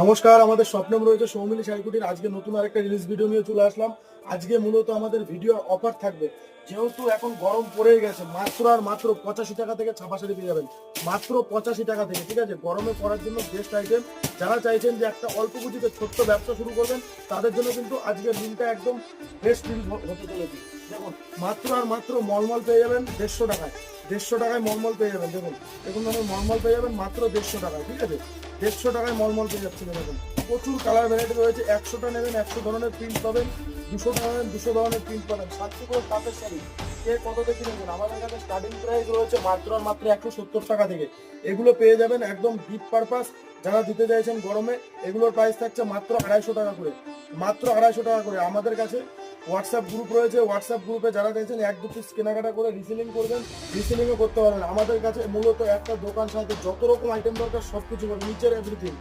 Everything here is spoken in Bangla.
নমস্কার, আমাদের স্বপ্নম রয়েছে সৌমিলি শাড়িকুটির। আজকে নতুন আরেকটা রিলিজ ভিডিও নিয়ে চলে আসলাম। আজকে মূলত আমাদের ভিডিও অফার থাকবে, যেহেতু এখন গরম পড়ে গেছে। মাত্র আর মাত্র 85 টাকা থেকে ছাপা শাড়ি পেয়ে যাবেন, মাত্র 85 টাকা থেকে। ঠিক আছে, গরমে পরার জন্য বেস্ট আইটেম। যারা চাইছেন যে একটা অল্প পুঁজিতে ছোট্ট ব্যবসা শুরু করবেন, তাদের জন্য কিন্তু আজকের দিনটা একদম বেস্ট দিন হতে চলেছে। দেখুন, মাত্র আর মাত্র মলমল পেয়ে যাবেন 150 টাকায়। 150 টাকায় মলমল পেয়ে যাবেন। দেখুন দেখুন ধরুন, মলমল পেয়ে যাবেন মাত্র 150 টাকায়। ঠিক আছে, 150 টাকায় মলমল পেয়ে যাচ্ছিল। দেখুন, প্রচুর কালার ভ্যারাইটি রয়েছে। 100টা নেবেন 100 ধরনের প্রিন্ট পাবেন, 200টা নেবেন 200 ধরনের প্রিন্ট পাবেন। 7টি করে তাঁতের শাড়ি কে কত থেকে নেবেন, আমাদের কাছে স্টার্টিং প্রাইস রয়েছে মাত্র আর মাত্র 170 টাকা থেকে। এগুলো পেয়ে যাবেন একদম গিফট পারপাস যারা দিতে চাইছেন গরমে। এগুলোর প্রাইস থাকছে মাত্র 250 টাকা করে, মাত্র 250 টাকা করে। আমাদের কাছে হোয়াটসঅ্যাপ গ্রুপ রয়েছে, হোয়াটসঅ্যাপ গ্রুপে যারা চাইছেন 1-2 পিস কেনাকাটা করে রিসেলিং করবেন, রিসেলিংও করতে পারেন। আমাদের কাছে মূলত একটা দোকান সাথে যত রকম আইটেম দরকার সব কিছু পাবেন, নিচের এভরিথিং।